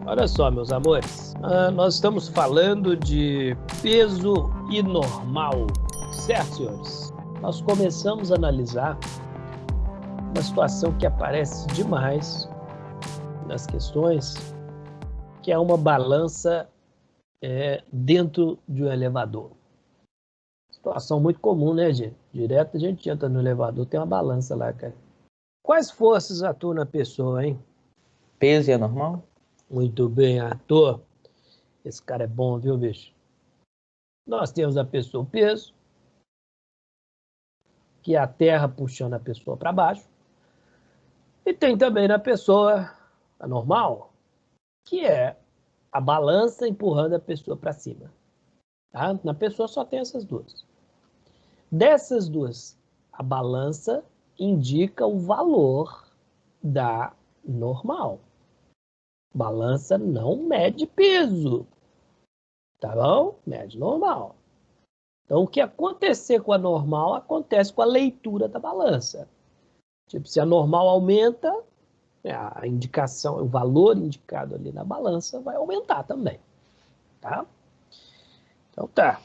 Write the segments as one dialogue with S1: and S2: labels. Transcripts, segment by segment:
S1: Olha só, meus amores, nós estamos falando de peso e normal, certo, senhores? Nós começamos a analisar uma situação que aparece demais nas questões, que é uma balança dentro de um elevador. Situação muito comum, né, gente? Direto a gente entra no elevador, tem uma balança lá, cara. Quais forças atuam na pessoa, hein?
S2: Peso é normal?
S1: Muito bem, ator. Esse cara é bom, viu, bicho? Nós temos a pessoa, o peso, que é a terra puxando a pessoa para baixo. E tem também na pessoa a normal, que é a balança empurrando a pessoa para cima. Tá? Na pessoa só tem essas duas. Dessas duas, a balança indica o valor da normal. Balança não mede peso, tá bom? Mede normal. Então, o que acontecer com a normal acontece com a leitura da balança. Tipo, se a normal aumenta, a indicação, o valor indicado ali na balança vai aumentar também, tá? Então tá.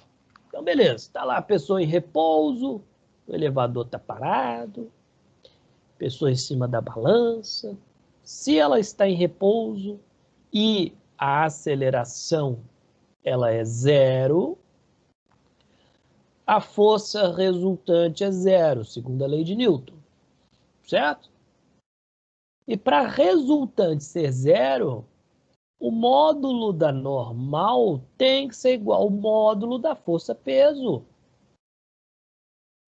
S1: Então beleza, tá lá a pessoa em repouso, o elevador tá parado, pessoa em cima da balança. Se ela está em repouso e a aceleração ela é zero, a força resultante é zero, segundo a lei de Newton, certo? E para resultante ser zero, o módulo da normal tem que ser igual ao módulo da força-peso.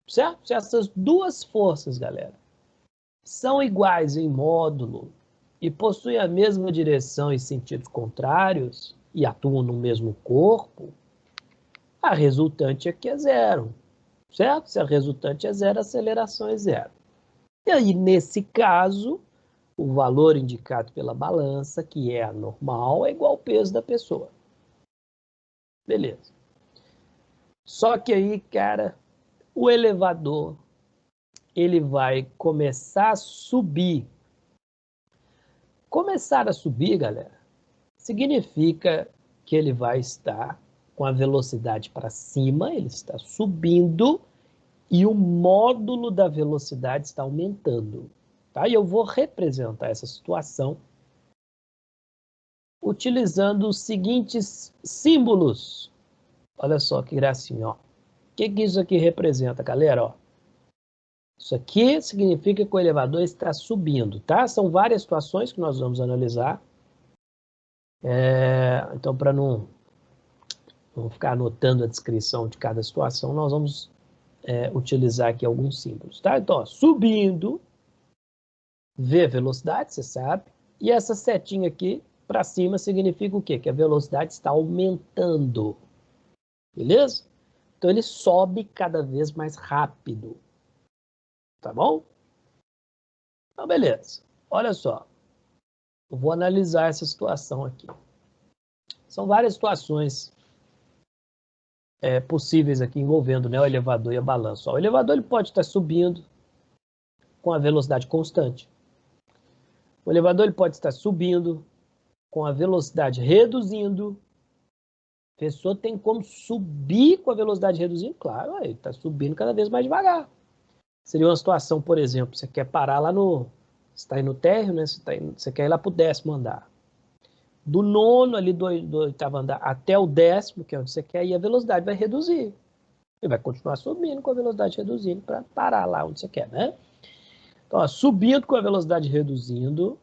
S1: Certo? Se essas duas forças, galera, são iguais em módulo e possuem a mesma direção em sentidos contrários e atuam no mesmo corpo, a resultante aqui é zero. Certo? Se a resultante é zero, a aceleração é zero. E aí, nesse caso, o valor indicado pela balança, que é a normal, é igual ao peso da pessoa. Beleza. Só que aí, cara, o elevador, ele vai começar a subir. Começar a subir, galera, significa que ele vai estar com a velocidade para cima, ele está subindo e o módulo da velocidade está aumentando. Tá? E eu vou representar essa situação utilizando os seguintes símbolos. Olha só que gracinha, ó. O que isso aqui representa, galera? Ó, isso aqui significa que o elevador está subindo, tá? São várias situações que nós vamos analisar. Então, para não ficar anotando a descrição de cada situação, nós vamos utilizar aqui alguns símbolos, tá? Então, ó, subindo, V velocidade, você sabe, e essa setinha aqui para cima significa o quê? Que a velocidade está aumentando, beleza? Então, ele sobe cada vez mais rápido, tá bom? Então, beleza. Olha só, eu vou analisar essa situação aqui. São várias situações possíveis aqui envolvendo, né, o elevador e a balança. Ó, o elevador ele pode estar subindo com a velocidade constante. O elevador ele pode estar subindo com a velocidade reduzindo. A pessoa tem como subir com a velocidade reduzindo? Claro, ele está subindo cada vez mais devagar. Seria uma situação, por exemplo, você quer parar lá no... Você está aí no térreo, né? Você quer ir lá para o 10º andar. Do 9º ali do 8º andar até o 10º, que é onde você quer ir, a velocidade vai reduzir. E vai continuar subindo com a velocidade reduzindo para parar lá onde você quer, né? Então, ó, subindo com a velocidade reduzindo,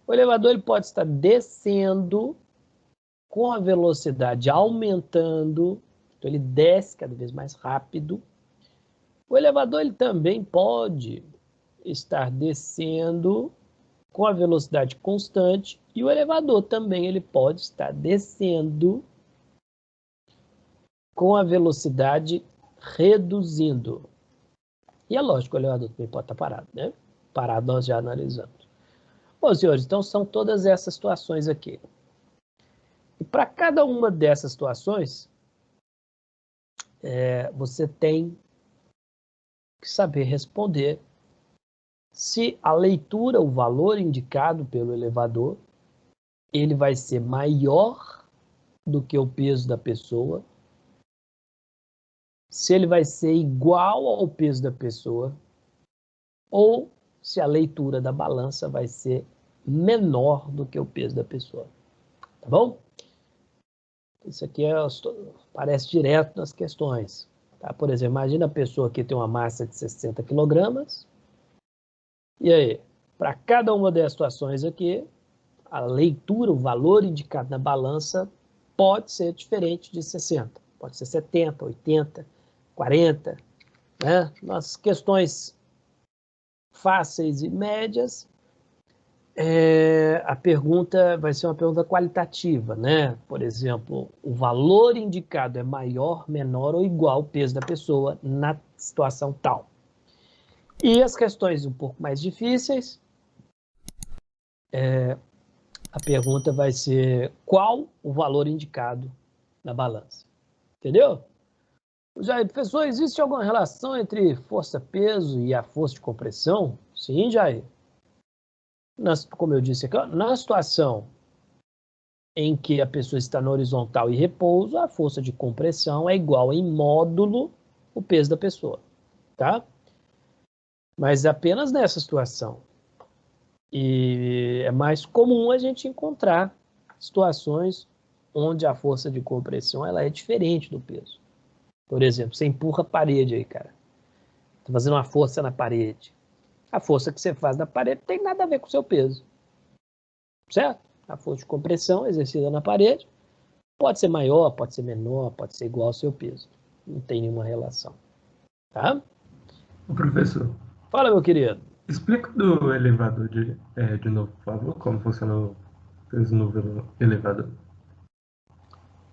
S1: o elevador ele pode estar descendo com a velocidade aumentando, então ele desce cada vez mais rápido. O elevador ele também pode estar descendo com a velocidade constante e o elevador também ele pode estar descendo com a velocidade reduzindo. E é lógico que o elevador também pode estar parado, né? Parado nós já analisamos. Bom, senhores, então são todas essas situações aqui. E para cada uma dessas situações, você tem que saber responder se a leitura, o valor indicado pelo elevador, ele vai ser maior do que o peso da pessoa, se ele vai ser igual ao peso da pessoa, ou se a leitura da balança vai ser menor do que o peso da pessoa. Tá bom? Isso aqui aparece direto nas questões. Tá? Por exemplo, imagina a pessoa que tem uma massa de 60 quilogramas. E aí, para cada uma das situações aqui, a leitura, o valor indicado na balança pode ser diferente de 60. Pode ser 70, 80, 40. Né? Nas questões fáceis e médias, a pergunta vai ser uma pergunta qualitativa, né? Por exemplo, o valor indicado é maior, menor ou igual ao peso da pessoa na situação tal. E as questões um pouco mais difíceis, a pergunta vai ser qual o valor indicado na balança. Entendeu? Jair, professor, existe alguma relação entre força-peso e a força de compressão? Sim, Jair. Como eu disse aqui, na situação em que a pessoa está na horizontal e repouso, a força de compressão é igual em módulo o peso da pessoa, tá? Mas apenas nessa situação. E é mais comum a gente encontrar situações onde a força de compressão ela é diferente do peso. Por exemplo, você empurra a parede aí, cara. Tá fazendo uma força na parede. A força que você faz na parede não tem nada a ver com o seu peso. Certo? A força de compressão exercida na parede pode ser maior, pode ser menor, pode ser igual ao seu peso. Não tem nenhuma relação. Tá?
S3: Ô, professor,
S1: Fala, meu querido.
S3: explica do elevador de novo, por favor, como funciona o peso no elevador.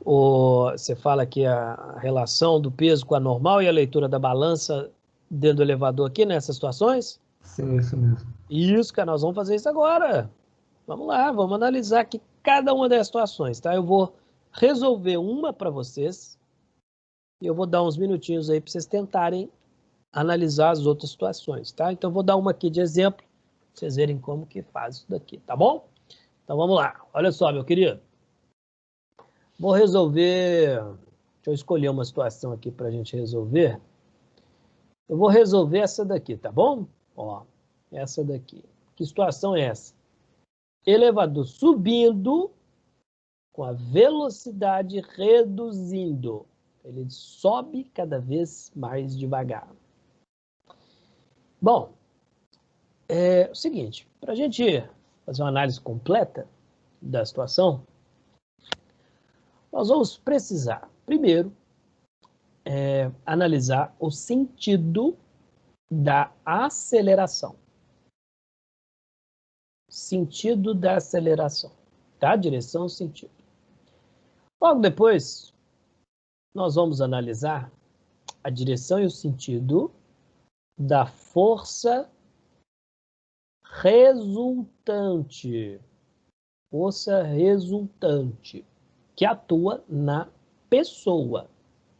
S1: Você fala aqui a relação do peso com a normal e a leitura da balança dentro do elevador aqui nessas situações?
S3: Sim, isso mesmo.
S1: Isso, cara, nós vamos fazer isso agora. Vamos lá, vamos analisar aqui cada uma das situações, tá? Eu vou resolver uma para vocês e eu vou dar uns minutinhos aí para vocês tentarem analisar as outras situações, tá? Então, eu vou dar uma aqui de exemplo, pra vocês verem como que faz isso daqui, tá bom? Então, vamos lá. Olha só, meu querido. Vou resolver... Deixa eu escolher uma situação aqui para a gente resolver. Eu vou resolver essa daqui, tá bom? Ó, essa daqui. Que situação é essa? Elevador subindo com a velocidade reduzindo. Ele sobe cada vez mais devagar. Bom, é o seguinte, para a gente fazer uma análise completa da situação, nós vamos precisar, primeiro, analisar o sentido da aceleração. Sentido da aceleração, tá? Direção, sentido. Logo depois, nós vamos analisar a direção e o sentido da força resultante. Força resultante, que atua na pessoa,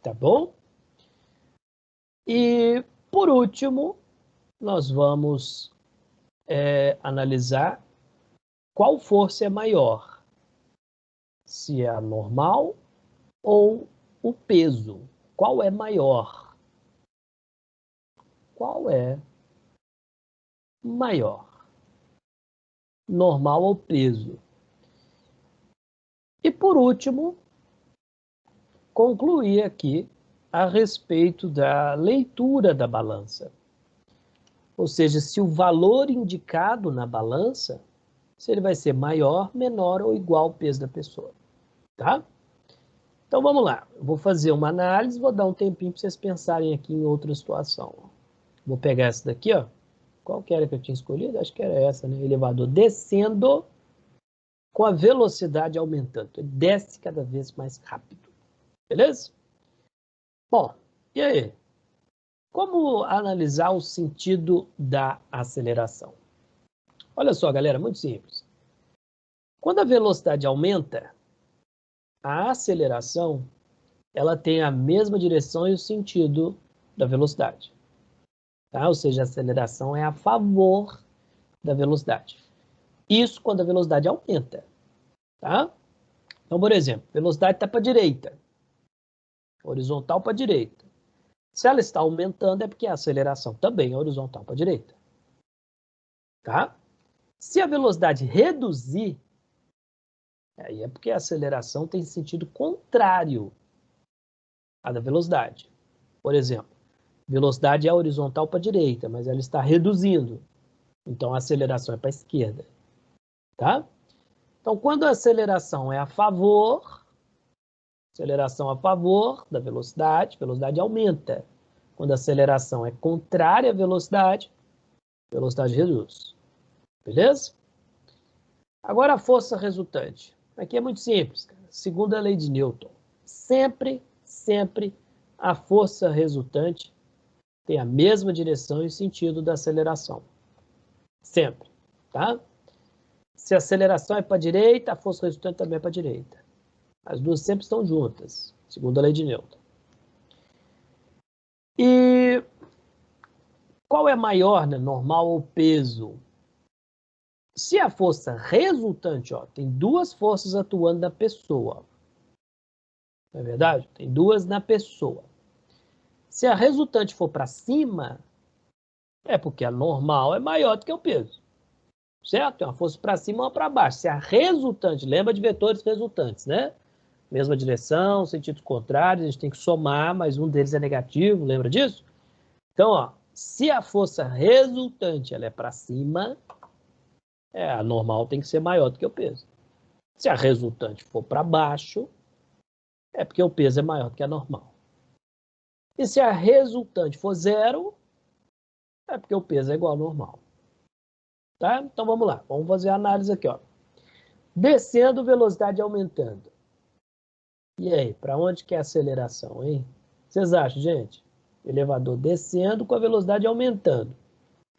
S1: tá bom? E, por último, nós vamos analisar qual força é maior, se é a normal ou o peso. Qual é maior? Qual é maior? Normal ou peso? E por último, concluir aqui a respeito da leitura da balança. Ou seja, se o valor indicado na balança, se ele vai ser maior, menor ou igual ao peso da pessoa. Tá? Então vamos lá. Eu vou fazer uma análise, vou dar um tempinho para vocês pensarem aqui em outra situação. Vou pegar essa daqui, ó. Qual que era que eu tinha escolhido? Acho que era essa, né? Elevador descendo com a velocidade aumentando. Ele desce cada vez mais rápido. Beleza? Bom, e aí? Como analisar o sentido da aceleração? Olha só, galera, muito simples. Quando a velocidade aumenta, a aceleração ela tem a mesma direção e o sentido da velocidade. Tá? Ou seja, a aceleração é a favor da velocidade. Isso quando a velocidade aumenta. Tá? Então, por exemplo, velocidade está para a direita, horizontal para a direita. Se ela está aumentando, é porque a aceleração também é horizontal para a direita. Tá? Se a velocidade reduzir, aí é porque a aceleração tem sentido contrário à da velocidade. Por exemplo, velocidade é horizontal para a direita, mas ela está reduzindo. Então, a aceleração é para a esquerda. Tá? Então, quando a aceleração é a favor da velocidade, a velocidade aumenta. Quando a aceleração é contrária à velocidade reduz. Beleza? Agora a força resultante. Aqui é muito simples, cara. Segundo a lei de Newton, sempre a força resultante tem a mesma direção e sentido da aceleração. Sempre, tá? Se a aceleração é para a direita, a força resultante também é para a direita. As duas sempre estão juntas, segundo a lei de Newton. E qual é maior, né? Normal ou peso? Se a força resultante, ó, tem duas forças atuando na pessoa. Não é verdade? Tem duas na pessoa. Se a resultante for para cima, é porque a normal é maior do que o peso. Certo? Tem uma força para cima e uma para baixo. Se a resultante, lembra de vetores resultantes, né? Mesma direção, sentidos contrários, a gente tem que somar, mas um deles é negativo, lembra disso? Então, ó, se a força resultante ela é para cima, a normal tem que ser maior do que o peso. Se a resultante for para baixo, é porque o peso é maior do que a normal. E se a resultante for zero, é porque o peso é igual ao normal. Tá? Então vamos lá, vamos fazer a análise aqui. Ó. Descendo, velocidade aumentando. E aí, para onde que é a aceleração, hein? Vocês acham, gente? Elevador descendo com a velocidade aumentando.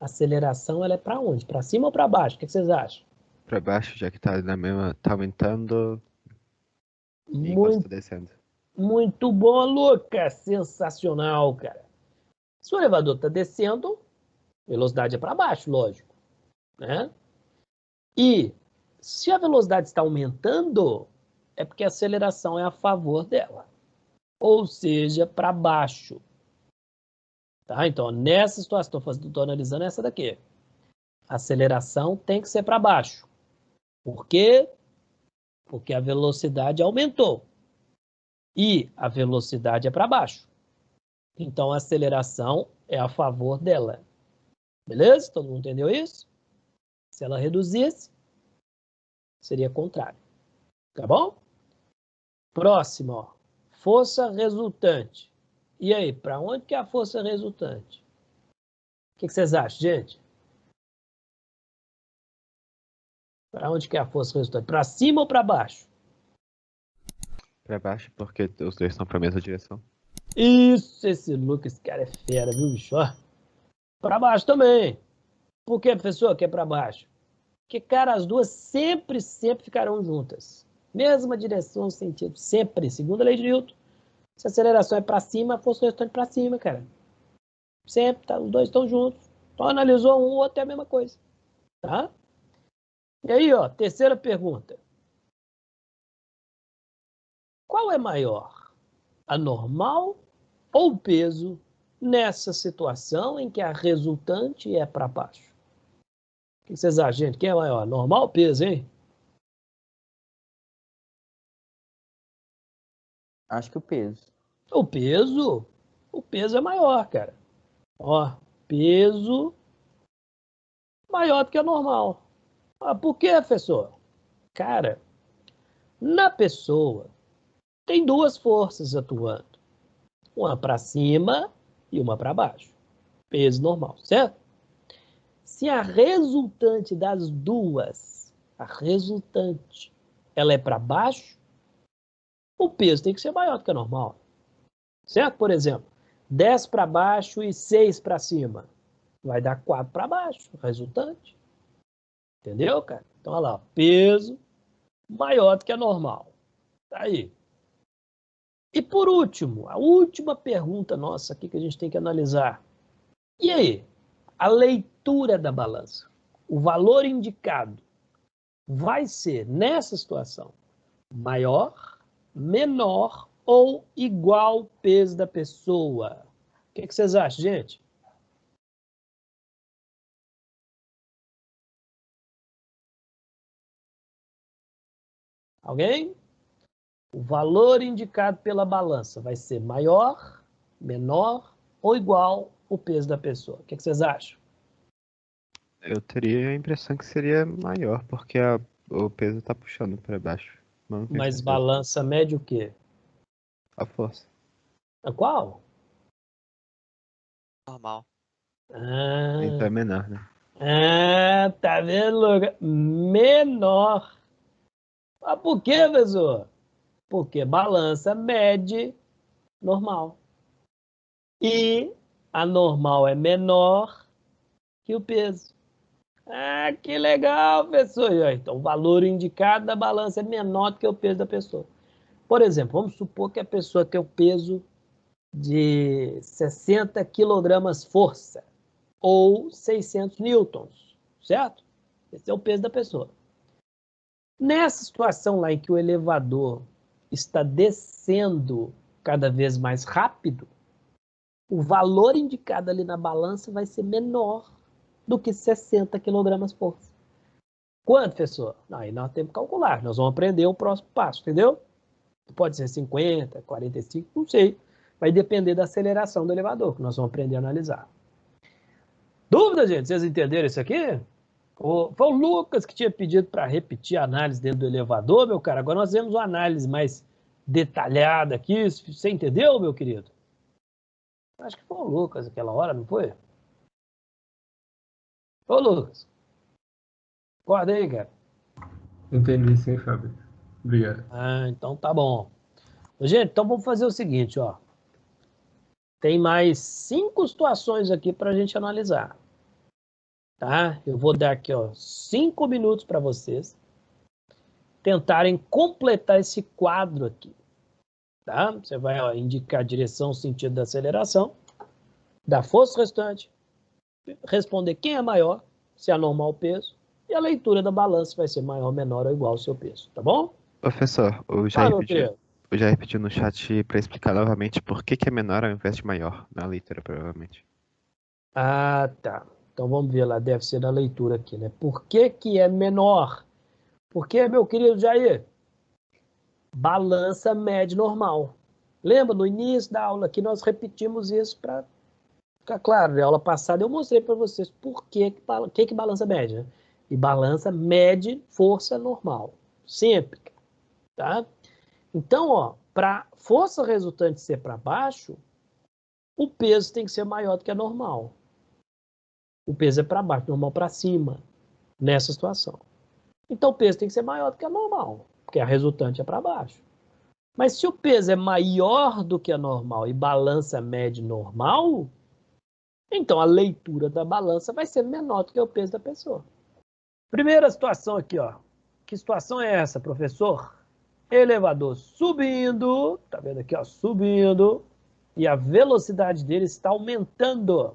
S1: A aceleração ela é para onde? Para cima ou para baixo? O que vocês acham?
S4: Para baixo, já que tá na mesma, tá aumentando enquanto tá
S1: Muito,
S4: descendo.
S1: muito bom, Lucas. Sensacional, cara. Se o elevador está descendo, velocidade é para baixo, lógico. Né? E se a velocidade está aumentando, é porque a aceleração é a favor dela. Ou seja, para baixo. Tá? Então, nessa situação, estou analisando essa daqui. A aceleração tem que ser para baixo. Por quê? Porque a velocidade aumentou. E a velocidade é para baixo. Então, a aceleração é a favor dela. Beleza? Todo mundo entendeu isso? Se ela reduzisse, seria contrário. Tá bom? Próximo, ó. Força resultante. E aí, para onde que é a força resultante? O que vocês acham, gente? Para onde que é a força resultante? Para cima ou para baixo?
S4: Para baixo, porque os dois estão para a mesma direção.
S1: Isso, esse Lucas, esse cara é fera, viu, bicho? Para baixo também. Por que, professor, que é para baixo? Porque, cara, as duas sempre ficarão juntas. Mesma direção, sentido, sempre. Segundo a lei de Newton. Se a aceleração é para cima, a força resultante para cima, cara. Sempre, tá? Os dois estão juntos. Então, analisou um, o outro é a mesma coisa. Tá? E aí, ó, terceira pergunta. Qual é maior? A normal ou o peso nessa situação em que a resultante é para baixo? O que vocês acham, gente? Quem é maior? Normal ou peso, hein?
S2: Acho que o peso.
S1: O peso é maior, cara. Ó, peso maior do que a normal. Ah, por quê, professor? Cara, na pessoa tem duas forças atuando. Uma para cima e uma para baixo. Peso normal, certo? Se a resultante das duas, ela é para baixo, o peso tem que ser maior do que a normal. Certo? Por exemplo, 10 para baixo e 6 para cima. Vai dar 4 para baixo, resultante. Entendeu, cara? Então, olha lá, peso maior do que a normal. Tá aí. E por último, a última pergunta nossa aqui que a gente tem que analisar. E aí? A leitura da balança. O valor indicado vai ser, nessa situação, maior, menor ou igual ao peso da pessoa? O que vocês acham, gente? Alguém? O valor indicado pela balança vai ser maior, menor ou igual ao peso da pessoa? O que vocês acham?
S4: Eu teria a impressão que seria maior, porque o peso tá puxando para baixo. Mas não tenho
S1: Mas
S4: certeza.
S1: balança mede o quê?
S4: A força.
S1: A qual?
S5: Normal.
S4: Então é menor, né?
S1: Tá vendo, Lucas? Menor. Mas por quê, professor? Porque balança mede normal. E a normal é menor que o peso. Ah, que legal, professor. Então, o valor indicado da balança é menor do que o peso da pessoa. Por exemplo, vamos supor que a pessoa tem o peso de 60 quilogramas força ou 600 newtons, certo? Esse é o peso da pessoa. Nessa situação lá em que o elevador está descendo cada vez mais rápido, o valor indicado ali na balança vai ser menor do que 60 quilogramas força. Quanto, professor? Aí nós temos que calcular, nós vamos aprender o próximo passo, entendeu? Pode ser 50, 45, não sei. Vai depender da aceleração do elevador, que nós vamos aprender a analisar. Dúvida, gente? Vocês entenderam isso aqui? Foi o Lucas que tinha pedido para repetir a análise dentro do elevador, meu cara. Agora nós temos uma análise mais detalhada aqui. Você entendeu, meu querido? Acho que foi o Lucas aquela hora, não foi? Ô, Lucas. Acorda aí, cara.
S3: Entendi sim, Fábio. Obrigado.
S1: Então tá bom. Gente, então vamos fazer o seguinte, ó. Tem mais 5 situações aqui para a gente analisar. Tá? Eu vou dar aqui, ó, 5 minutos para vocês tentarem completar esse quadro aqui. Tá? Você vai, ó, indicar a direção, o sentido da aceleração, da força restante, responder quem é maior, se é normal o peso, e a leitura da balança vai ser maior, menor ou igual ao seu peso, tá bom?
S4: Professor, o
S1: meu
S4: Jair
S1: querido.
S4: pediu no chat para explicar novamente por que é menor ao invés de maior, na leitura, provavelmente.
S1: Ah, tá. Então vamos ver lá, deve ser na leitura aqui, né? Por que que é menor? Porque, meu querido Jair, balança mede normal. Lembra, no início da aula aqui nós repetimos isso para ficar claro. Na aula passada eu mostrei para vocês por que balança mede, né? E balança mede força normal, sempre, tá? Então, ó, para força resultante ser para baixo, o peso tem que ser maior do que a normal. O peso é para baixo, normal para cima, nessa situação. Então, o peso tem que ser maior do que a normal, porque a resultante é para baixo. Mas se o peso é maior do que a normal e balança mede normal, então a leitura da balança vai ser menor do que o peso da pessoa. Primeira situação aqui, ó. Que situação é essa, professor? Elevador subindo, tá vendo aqui, ó, subindo, e a velocidade dele está aumentando.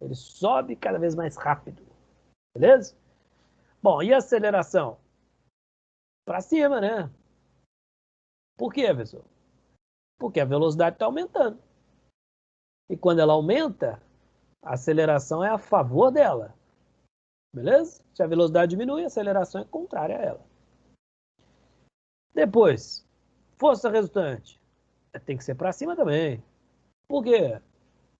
S1: Ele sobe cada vez mais rápido, beleza? Bom, e a aceleração? Para cima, né? Por quê, professor? Porque a velocidade está aumentando. E quando ela aumenta, a aceleração é a favor dela. Beleza? Se a velocidade diminui, a aceleração é contrária a ela. Depois, força resultante. Tem que ser para cima também. Por quê?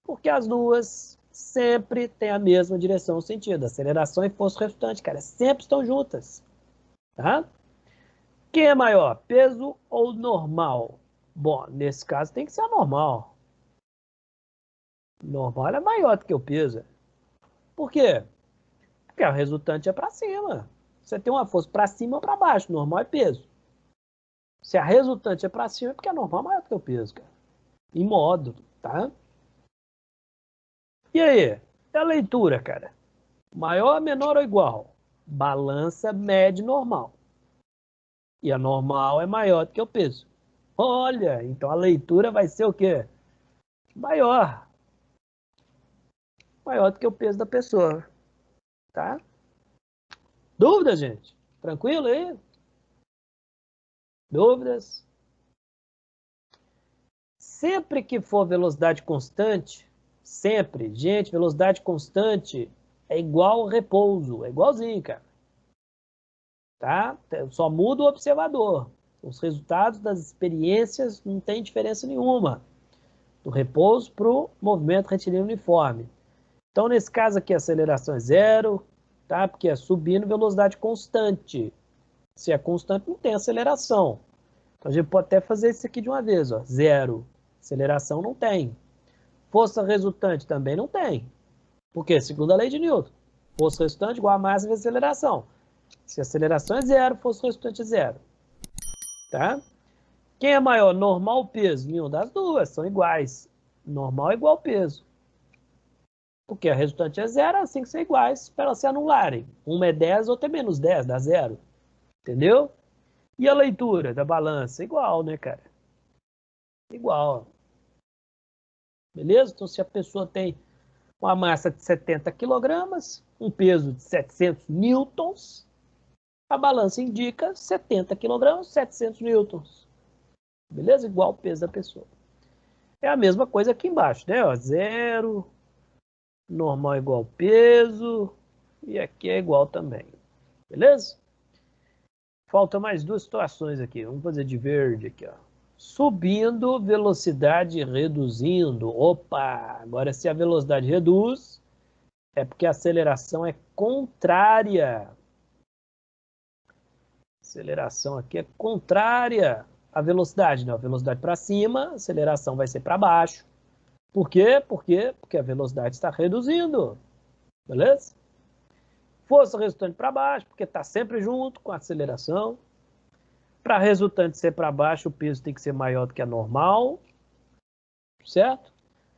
S1: Porque as duas sempre têm a mesma direção, sentido. Aceleração e força resultante, cara, sempre estão juntas. Tá? Quem é maior, peso ou normal? Bom, nesse caso tem que ser a normal. Normal é maior do que o peso. Por quê? Porque a resultante é para cima. Você tem uma força para cima ou para baixo, normal é peso. Se a resultante é para cima, é porque a normal é maior do que o peso, cara. Em módulo, tá? E aí? E a leitura, cara? Maior, menor ou igual? Balança, mede, normal. E a normal é maior do que o peso. Olha, então a leitura vai ser o quê? Maior. maior do que o peso da pessoa. Tá? Dúvida, gente? Tranquilo aí? Dúvidas? Sempre que for velocidade constante, sempre, gente, velocidade constante é igual repouso, é igualzinho, cara. Tá? Só muda o observador. Os resultados das experiências não tem diferença nenhuma. Do repouso para o movimento retilíneo uniforme. Então, nesse caso aqui, a aceleração é zero, tá? Porque é subindo velocidade constante. Se é constante, não tem aceleração. Então, a gente pode até fazer isso aqui de uma vez, ó. Zero. Aceleração não tem. Força resultante também não tem. Por quê? Segundo a lei de Newton. Força resultante igual a massa vezes aceleração. Se a aceleração é zero, força resultante é zero. Tá? Quem é maior, normal ou peso? Nenhuma das duas, são iguais. Normal é igual ao peso. Porque a resultante é zero, assim que são iguais, para elas se anularem. Uma é 10, outra é menos 10, dá zero. Entendeu? E a leitura da balança? Igual, né, cara? Igual. Beleza? Então, se a pessoa tem uma massa de 70 quilogramas, um peso de 700 newtons, a balança indica 70 quilogramas, 700 newtons. Beleza? Igual o peso da pessoa. É a mesma coisa aqui embaixo, né? Ó, zero, normal é igual ao peso, e aqui é igual também. Beleza? Falta mais duas situações aqui. Vamos fazer de verde aqui, ó. Subindo, velocidade reduzindo. Opa! Agora, se a velocidade reduz, é porque a aceleração é contrária. A aceleração aqui é contrária à velocidade, né? A velocidade para cima, a aceleração vai ser para baixo. Por quê? Porque a velocidade está reduzindo. Beleza? Força resultante para baixo, porque está sempre junto com a aceleração. Para a resultante ser para baixo, o peso tem que ser maior do que a normal. Certo?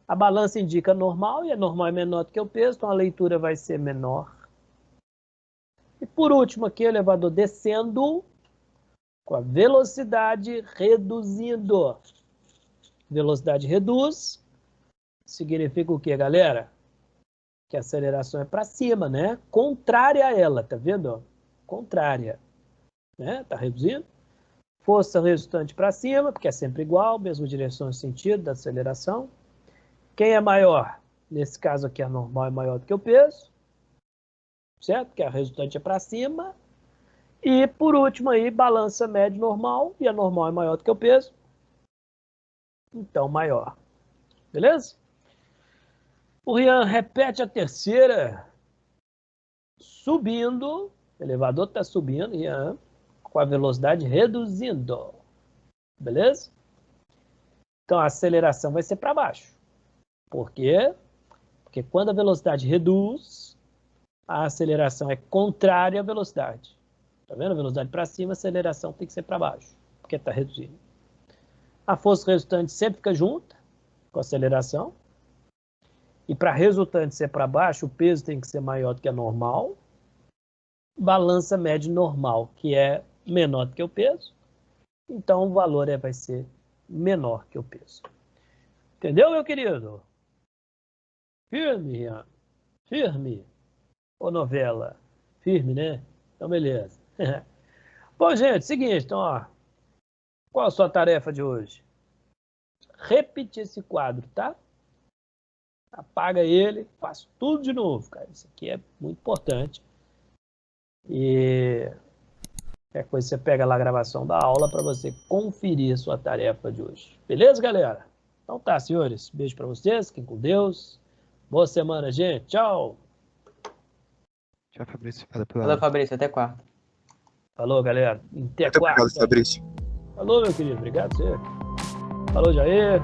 S1: A balança indica normal e a normal é menor do que o peso, então a leitura vai ser menor. E por último aqui, o elevador descendo com a velocidade reduzindo. Velocidade reduz. Significa o quê, galera? Que a aceleração é para cima, né? Contrária a ela, tá vendo? Contrária. Né? Tá reduzindo. Força resultante para cima, porque é sempre igual, mesma direção e sentido da aceleração. Quem é maior? Nesse caso aqui, a normal é maior do que o peso. Certo? Porque a resultante é para cima. E, por último, aí, balança média normal. E a normal é maior do que o peso. Então, maior. Beleza? O Rian repete a terceira. Subindo. O elevador está subindo, Rian. Com a velocidade reduzindo. Beleza? Então, a aceleração vai ser para baixo. Por quê? Porque quando a velocidade reduz, a aceleração é contrária à velocidade. Tá vendo? A velocidade para cima, a aceleração tem que ser para baixo, porque está reduzindo. A força resultante sempre fica junta com a aceleração. E para a resultante ser para baixo, o peso tem que ser maior do que a normal. Balança média normal, que é menor do que o peso. Então, o valor vai ser menor que o peso. Entendeu, meu querido? Firme, Rian. Firme. Ou novela? Firme, né? Então, beleza. Bom, gente, seguinte, então, ó. Qual a sua tarefa de hoje? Repetir esse quadro, tá? Apaga ele, faço tudo de novo, cara. Isso aqui é muito importante. E qualquer coisa você pega lá a gravação da aula para você conferir a sua tarefa de hoje. Beleza, galera? Então tá, senhores. Beijo para vocês, fiquem com Deus. Boa semana, gente. Tchau.
S4: Tchau, Fabrício. Valeu pela
S2: Valeu,
S4: aula.
S2: Fabrício. Até quarta.
S1: Falou, galera. Até
S5: Muito
S1: quarta.
S5: obrigado, Fabrício.
S1: Falou, meu querido. Obrigado, você. Falou, Jair.